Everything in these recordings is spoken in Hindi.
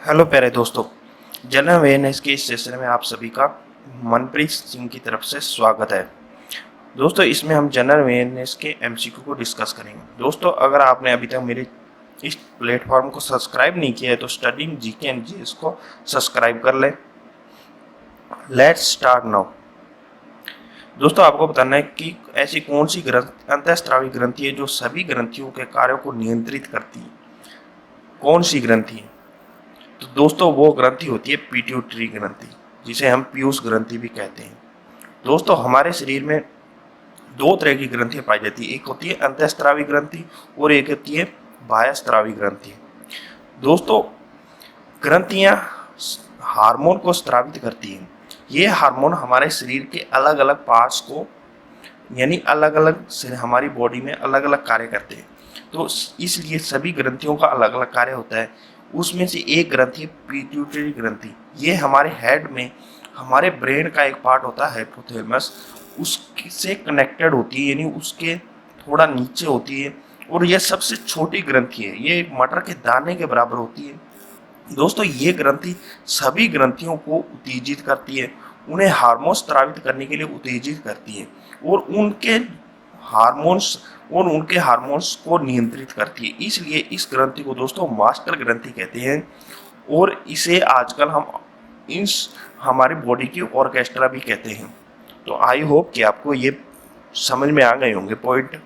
हेलो प्यारे दोस्तों, जनरल अवेयरनेस के इस सेशन में आप सभी का मनप्रीत सिंह की तरफ से स्वागत है। दोस्तों, इसमें हम जनरल अवेयरनेस के एमसीक्यू को डिस्कस करेंगे। दोस्तों, अगर आपने अभी तक मेरे इस प्लेटफॉर्म को सब्सक्राइब नहीं किया है तो स्टडीइंग जीके एंड जीएस को सब्सक्राइब कर लें। Let's start now. दोस्तों, आपको बताना है कि ऐसी कौन सी अंतःस्रावी ग्रंथि है जो सभी ग्रंथियों के कार्यों को नियंत्रित करती है। कौन सी ग्रंथि है? तो दोस्तों, वो ग्रंथि होती है पिट्यूटरी ग्रंथि, जिसे हम पीयूष ग्रंथि भी कहते हैं। दोस्तों, हमारे शरीर में दो तरह की ग्रंथियां पाई जाती है। एक होती है अंतःस्रावी ग्रंथि और एक होती है बाह्यस्रावी ग्रंथि। दोस्तों, ग्रंथियां हार्मोन को स्रावित करती हैं। ये हार्मोन हमारे शरीर के अलग अलग पार्ट्स को, यानी अलग अलग हमारी बॉडी में अलग अलग कार्य करते हैं। तो इसलिए सभी ग्रंथियों का अलग अलग कार्य होता है। उसमें से एक ग्रंथि है पिट्यूटरी ग्रंथि। ये हमारे हेड में, हमारे ब्रेन का एक पार्ट होता है हाइपोथैलेमस, उससे कनेक्टेड होती है, यानी उसके थोड़ा नीचे होती है। और यह सबसे छोटी ग्रंथि है, ये एक मटर के दाने के बराबर होती है। दोस्तों, ये ग्रंथि सभी ग्रंथियों को उत्तेजित करती है, उन्हें हार्मोन स्रावित करने के लिए उत्तेजित करती है और उनके हार्मोन्स को नियंत्रित करती है। इसलिए इस ग्रंथि को दोस्तों मास्टर ग्रंथि कहते हैं और इसे आजकल हम इस हमारी बॉडी की ऑर्केस्ट्रा भी कहते हैं। तो आई होप कि आपको ये समझ में आ गए होंगे पॉइंट।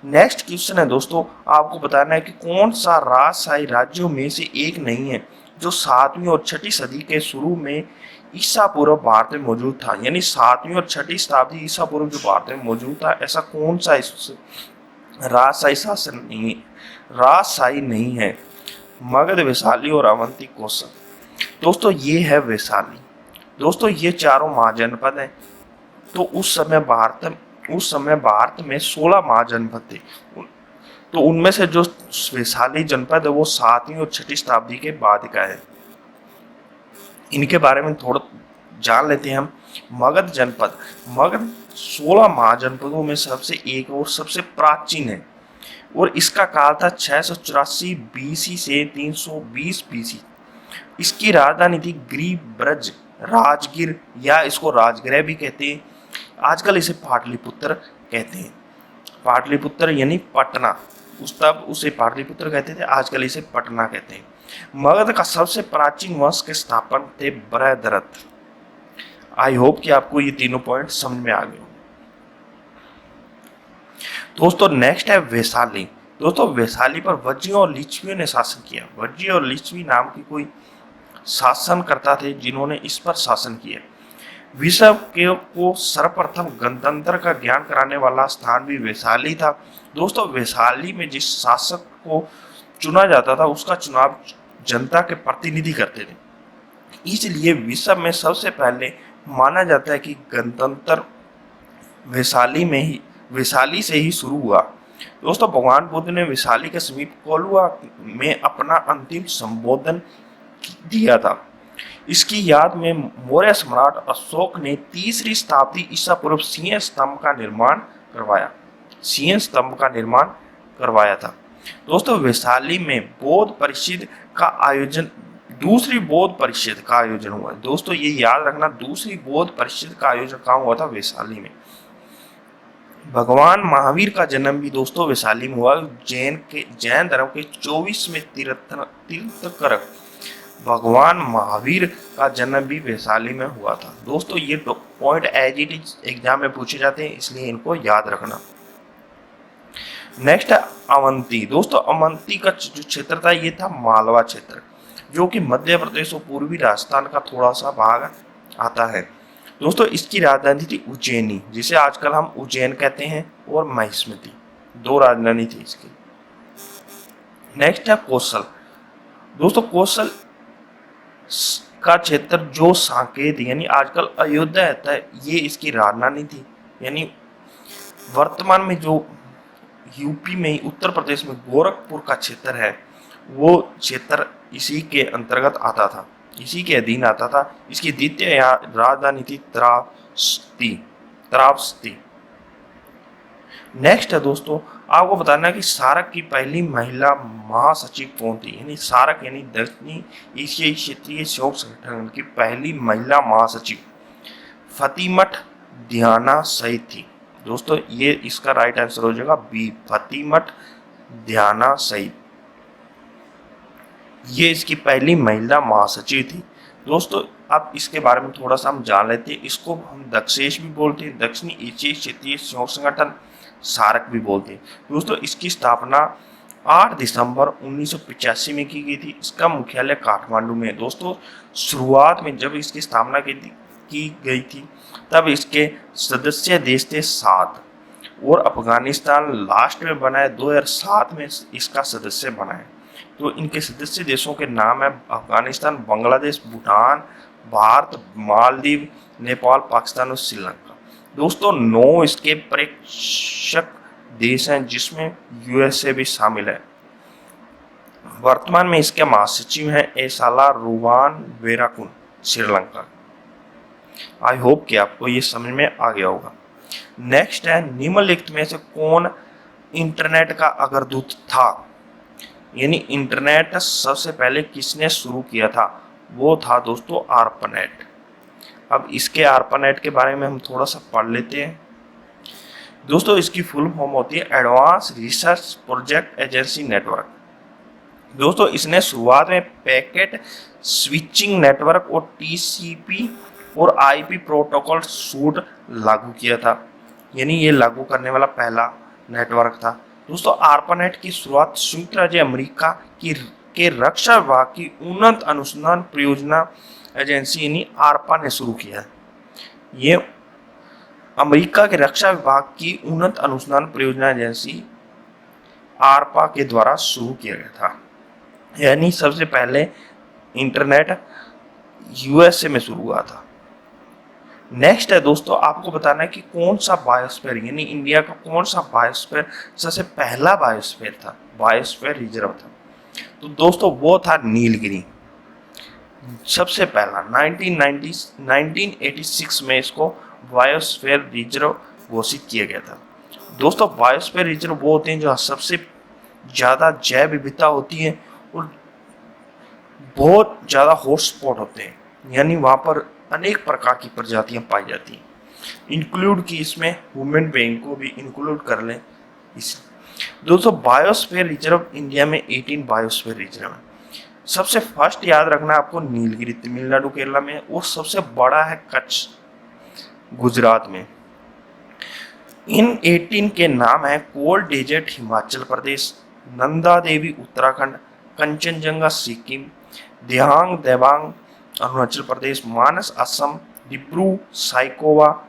नेक्स्ट क्वेश्चन है दोस्तों, आपको बताना है कि कौन सा राजशाही राज्यों में से एक नहीं है जो 7वीं और 6ठी सदी के शुरू में ईसा पूर्व भारत में मौजूद था। यानी 7वीं और 6ठी शताब्दी ईसा पूर्व जो भारत में मौजूद था, ऐसा कौन सा राजशाही शासन नहीं, राजशाही नहीं है? मगध, वैशाली और अवंती कौशल। दोस्तों, ये है वैशाली। दोस्तों, ये चारों महाजनपद हैं। तो उस समय भारत में 16 महाजनपद थे। तो उनमें से जो वैशाली जनपद है वो 7वीं और 6ठी शताब्दी के बाद का है। इनके बारे में थोड़ा जान लेते हैं हम। मगध 16 महाजनपदों में सबसे एक और सबसे प्राचीन है और इसका काल था 684 बीसी से 320 बीसी। इसकी राजधानी थी गिरिब्रज, ब्रज, राजगिर, या इसको राजगृह भी कहते हैं। आजकल इसे पाटलिपुत्र कहते हैं। पाटलिपुत्र यानी पटना, तब उसे पाटलिपुत्र कहते थे, आजकल इसे पटना कहते हैं। मगध का सबसे प्राचीन वंश के स्थापक थे बृहद्रथ। आई होप कि आपको ये तीनों पॉइंट समझ में आ गए। दोस्तों, नेक्स्ट है वैशाली। दोस्तों, वैशाली पर वज्जियों और लिच्छवियों ने शासन किया। वज्जी और लिच्छवी नाम की कोई शासन करता थे जिन्होंने इस पर शासन किया। विश्व को सर्वप्रथम गणतंत्र का ज्ञान कराने वाला स्थान भी वैशाली था। दोस्तों, वैशाली में जिस शासक को चुना जाता था उसका चुनाव जनता के प्रतिनिधि करते थे। इसलिए विश्व में सबसे पहले माना जाता है कि गणतंत्र वैशाली से ही शुरू हुआ। दोस्तों, भगवान बुद्ध ने वैशाली के समीप कोलुआ में अपना अंतिम संबोधन दिया था। इसकी याद में मौर्य सम्राट अशोक ने 3री शताब्दी ईसा पूर्व सिंह स्तंभ का निर्माण करवाया था। दोस्तों, वैशाली में बौद्ध परिषद का आयोजन दूसरी बौद्ध परिषद का आयोजन हुआ। दोस्तों, ये याद रखना, दूसरी बौद्ध परिषद का आयोजन कहाँ हुआ था? वैशाली में। भगवान महावीर का जन्म भी दोस्तों वैशाली में हुआ। जैन धर्म के 24वें तीर्थंकर भगवान महावीर का जन्म भी वैशाली में हुआ था। दोस्तों, ये point as it is exam में पूछे जाते हैं, इसलिए इनको याद रखना। नेक्स्ट है अवंती। दोस्तों, अवंती का जो क्षेत्र था ये था मालवा क्षेत्र, जो कि मध्य प्रदेश और पूर्वी राजस्थान का थोड़ा सा भाग आता है। दोस्तों, इसकी राजधानी थी उज्जैनी, जिसे आजकल हम उज्जैन कहते हैं, और महिष्मती, दो राजधानी थी इसकी। नेक्स्ट है कौशल। दोस्तों, कौशल का क्षेत्र जो साकेत यानी आजकल अयोध्या रहता है, ये इसकी राजधानी थी। यानी वर्तमान में जो यूपी में, उत्तर प्रदेश में गोरखपुर का क्षेत्र है, वो क्षेत्र इसी के अंतर्गत आता था, इसी के अधीन आता था। इसकी द्वितीय राजधानी थी त्रावस्ती। नेक्स्ट है दोस्तों, आपको बताना है कि सार्क की पहली महिला महासचिव कौन थी। यानी सार्क यानी दक्षिणी एशियाई क्षेत्रीय सहयोग संगठन की पहली महिला महासचिव फतिमठ ध्याना सईद थी। दोस्तों ये इसका राइट आंसर हो जाएगा बी, फतिमठ ध्याना सईद। ये इसकी पहली महिला महासचिव थी। दोस्तों अब इसके बारे में थोड़ा सा हम जान लेते हैं। इसको हम दक्षेश भी बोलते हैं, दक्षिणी एशियाई क्षेत्रीय सहयोग संगठन, सार्क भी बोलते हैं। दोस्तों इसकी स्थापना 8 दिसंबर 1985 में की गई थी। इसका मुख्यालय काठमांडू में है। दोस्तों शुरुआत में जब इसकी स्थापना की गई थी तब इसके सदस्य देश थे 7 और अफगानिस्तान लास्ट में बना है, 2007 में इसका सदस्य बना है। तो इनके सदस्य देशों के नाम है अफगानिस्तान, बांग्लादेश, भूटान, भारत, मालदीव, नेपाल, पाकिस्तान और श्रीलंका। दोस्तों 9 इसके प्रेक्षक देश हैं जिसमें यूएसए भी शामिल है। वर्तमान में इसके महासचिव हैं एसाला रुवान वेराकुन, श्रीलंका। आई होप कि आपको ये समझ में आ गया होगा। नेक्स्ट है, निम्नलिखित में से कौन इंटरनेट का अग्रदूत था। यानी इंटरनेट सबसे पहले किसने शुरू किया था, वो था दोस्तों आर्पानेट। अब इसके आर्पानेट के बारे में हम थोड़ा सा पढ़ लेते हैं। दोस्तों इसकी फुल फॉर्म होती है advance research project agency network. दोस्तों इसने शुरुआत में पैकेट स्विचिंग नेटवर्क और टीसीपी और आईपी प्रोटोकॉल सूट लागू किया था। यानी ये लागू करने वाला पहला नेटवर्क था। दोस्तों आर्पानेट की शुरुआत संयुक्त राज्य अमेरिका के रक्षा विभाग की उन्नत अनुसंधान परियोजना एजेंसी यानी आर्पा ने शुरू किया है। ये अमेरिका के रक्षा विभाग की उन्नत अनुसंधान परियोजना एजेंसी आर्पा के द्वारा शुरू किया गया था। यानी सबसे पहले इंटरनेट यूएसए में शुरू हुआ था। नेक्स्ट है दोस्तों, आपको बताना है कि कौन सा बायोस्फीयर यानी इंडिया का कौन सा बायोस्फीयर सबसे पहला बायोस्फीयर था, बायोस्फीयर रिजर्व था। तो दोस्तों वो था नीलगिरी। सबसे पहला 1986 में इसको बायोस्फीयर रिजर्व घोषित किया गया था। दोस्तों बायोस्फीयर रिजर्व वो होते हैं जो सबसे ज़्यादा जैव विविधता होती है और बहुत ज़्यादा हॉटस्पॉट होते हैं। यानी वहाँ पर अनेक प्रकार की प्रजातियां पाई जाती हैं। इंक्लूड की इसमें ह्यूमन बीइंग को भी इंक्लूड कर लें। इस दोस्तों बायोस्फीयर रिजर्व इंडिया में 18 बायोस्फीयर रिजर्व है। सबसे फर्स्ट याद रखना आपको नीलगिरी तमिलनाडु केरला में, और सबसे बड़ा है कच्छ गुजरात में। इन 18 के नाम है कोल्ड डेजर्ट हिमाचल प्रदेश, नंदा देवी उत्तराखंड, कंचनजंगा सिक्किम, दिहांग देवांग अरुणाचल प्रदेश, मानस असम, डिब्रू साइकोवा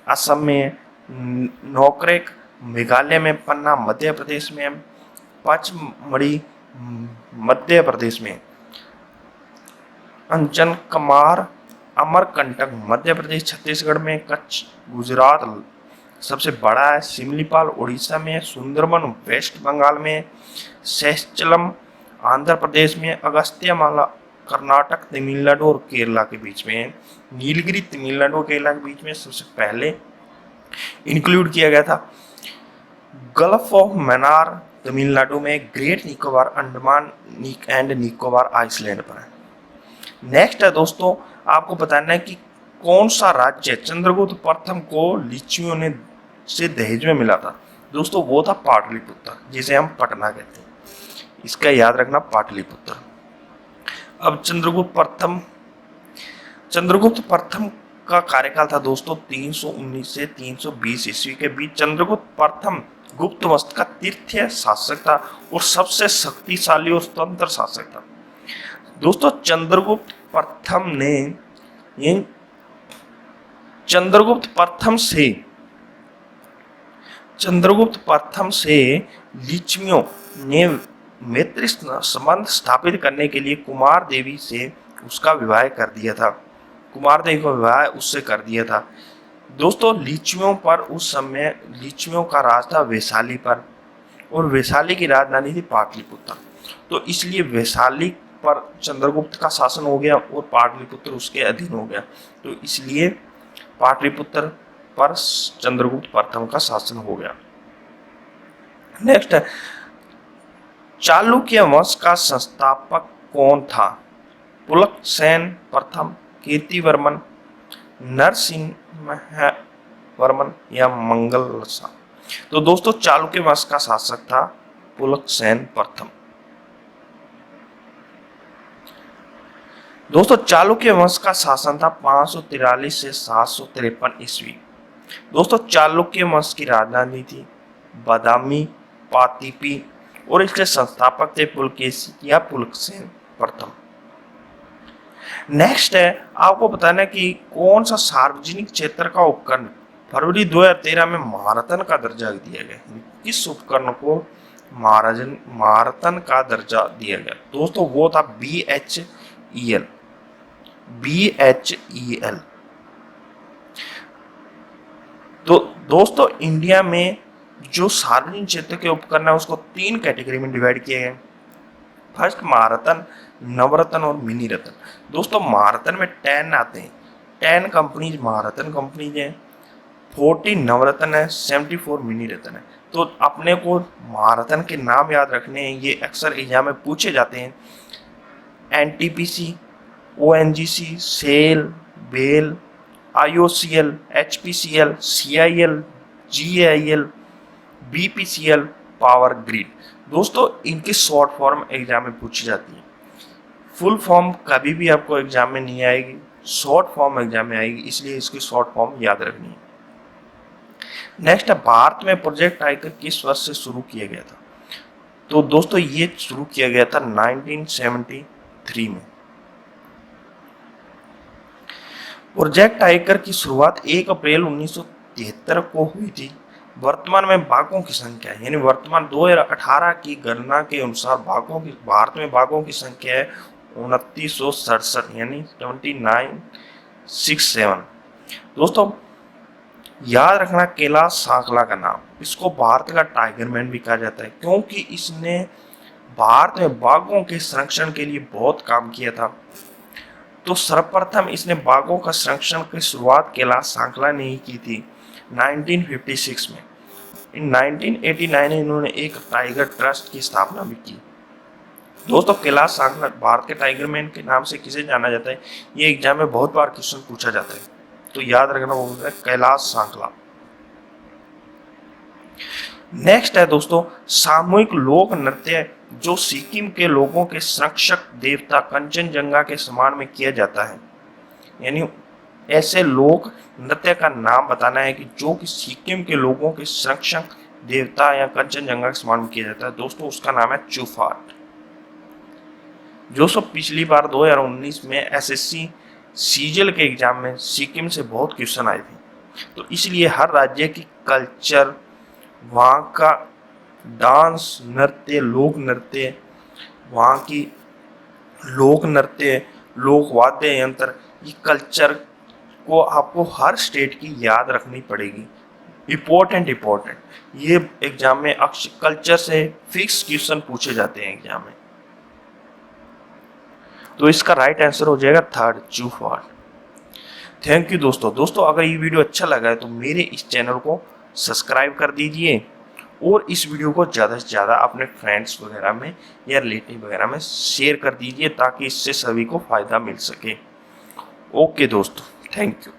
असम में, नोकरेक मेघालय में, पन्ना मध्य प्रदेश में, पचमढ़ी मध्य प्रदेश में, अंचन कमार अमरकंटक मध्य प्रदेश छत्तीसगढ़ में, कच्छ गुजरात सबसे बड़ा है, सिमलीपाल उड़ीसा में, सुंदरबन वेस्ट बंगाल में, सैचलम आंध्र प्रदेश में, अगस्त्यमाला कर्नाटक तमिलनाडु और केरला के बीच में, नीलगिरी तमिलनाडु और केरला के बीच में सबसे पहले इंक्लूड किया गया था। गल्फ ऑफ मन्नार तमिलनाडु में, great Nicobar Andaman and Nicobar island पर है। नेक्स्ट है दोस्तों, आपको बताना है कि कौन सा राज्य चंद्रगुप्त प्रथम को लिच्छवियों ने से दहेज में मिला था। दोस्तों वो था पाटलिपुत्र, जिसे हम पटना कहते हैं। इसका याद रखना पाटलिपुत्र। अब चंद्रगुप्त प्रथम का कार्यकाल था दोस्तों 319 से 320 ईस्वी के बीच। चंद्रगुप्त प्रथम गुप्त वंश का तृतीय शासक था और सबसे शक्तिशाली और स्वतंत्र शासक था। दोस्तों चंद्रगुप्त प्रथम से लिच्छवियों ने मैत्री संबंध स्थापित करने के लिए कुमार देवी से उसका विवाह कर दिया था। कुमार देवी का विवाह उससे कर दिया था। दोस्तों लिच्छवियों पर उस समय लिच्छवियों का राज था वैशाली पर, और वैशाली की राजधानी थी पाटलिपुत्र। तो इसलिए वैशाली पर चंद्रगुप्त का शासन हो गया और पाटलिपुत्र उसके अधीन हो गया। तो इसलिए पाटलिपुत्र पर चंद्रगुप्त प्रथम का शासन हो गया। नेक्स्ट है, चालुक्य वंश का संस्थापक कौन था? पुलक सेन प्रथम, कीर्तिवर्मन, नरसिम्हवर्मन या मंगलसा? तो दोस्तों चालुक्य वंश का शासक था पुलक सेन प्रथम। दोस्तों चालुक्य वंश का शासन था 543 से 753 ईस्वी। दोस्तों चालुक्य वंश की राजधानी थी बादामी पातिपी और इसके संस्थापक थे पुलकेशी या पुलकसेन प्रथम। नेक्स्ट है, आपको बताना कि कौन सा सार्वजनिक क्षेत्र का उपकरण फरवरी 2013 में महारत्न का दर्जा दिया गया? किस उपकरण को महारत्न का दर्जा दिया गया? दोस्तों वो था BHEL। तो दोस्तों इंडिया में जो सार्वजनिक क्षेत्र के उपकरण है उसको 3 कैटेगरी में डिवाइड किए गए। फर्स्ट महारत्न, नवरत्न और मिनी रत्न। दोस्तों महारत्न में 10 आते हैं, 10 कंपनीज महारत्न कंपनीज हैं, 40 नवरत्न है, 74 मिनी रत्न है। तो अपने को महारत्न के नाम याद रखने हैं, ये अक्सर एग्जाम में पूछे जाते हैं। NTPC, ONGC, SAIL, BEL, IOCL, HPCL, CIL, GAIL, BPCL, power grid. दोस्तों इनकी शॉर्ट फॉर्म एग्जाम में पूछी जाती है। फुल फॉर्म कभी भी आपको एग्जाम में नहीं आएगी, शॉर्ट फॉर्म एग्जाम में आएगी, इसलिए इसकी शॉर्ट फॉर्म याद रखनी है। नेक्स्ट है, भारत में प्रोजेक्ट टाइगर किस वर्ष से शुरू किया गया था? तो दोस्तों ये शुरू किया गया था 1973 में। प्रोजेक्ट टाइगर की शुरुआत 1 अप्रैल 1973 को हुई थी। वर्तमान में बाघों की संख्या है, यानी वर्तमान 2018 की गणना के अनुसार बाघों की भारत में बाघों की संख्या है 2967 यानी 2967। दोस्तों याद रखना कैलाश सांकला का नाम, इसको भारत का टाइगर मैन भी कहा जाता है क्योंकि इसने भारत में बाघों के संरक्षण के लिए बहुत काम किया था। तो सर्वप्रथम इसने बाघों का संरक्षण की शुरुआत कैलाश सांकला ने ही की थी 1956 में। इन 1989 में इन्होंने एक टाइगर ट्रस्ट की स्थापना भी की। दोस्तों कैलाश सांकला भारत के टाइगर मैन के नाम से किसे जाना जाता है? ये एग्जाम में बहुत बार क्वेश्चन पूछा जाता है, तो याद रखना वो है कैलाश सांकला। नेक्स्ट है दोस्तों, सामूहिक लोक नृत्य जो सिक्किम के लोगों के संरक्षक देवता कंचनजंगा के सम्मान में किया जाता है, यानी ऐसे लोक नृत्य का नाम बताना है कि जो कि सिक्किम के लोगों के संरक्षक देवता या कंचनजंगा के सम्मान में किया जाता है। दोस्तों उसका नाम है चुफाट। जो सब पिछली बार 2019 में SSC सीजल के एग्जाम में सिक्किम से बहुत क्वेश्चन आए थे, तो इसलिए हर राज्य की कल्चर, वहाँ का डांस, नृत्य, लोक नृत्य, वहाँ की लोक नृत्य, लोक वाद्य यंत्र, ये कल्चर को आपको हर स्टेट की याद रखनी पड़ेगी। इम्पोर्टेंट ये एग्जाम में कल्चर से फिक्स क्वेश्चन पूछे जाते हैं एग्जाम में। तो इसका राइट आंसर हो जाएगा थर्ड, चूफाट। थैंक यू दोस्तों अगर ये वीडियो अच्छा लगा है तो मेरे इस चैनल को सब्सक्राइब कर दीजिए और इस वीडियो को ज़्यादा से ज़्यादा अपने फ्रेंड्स वगैरह में या रिलेटिव वगैरह में शेयर कर दीजिए ताकि इससे सभी को फ़ायदा मिल सके। ओके दोस्तों, थैंक यू।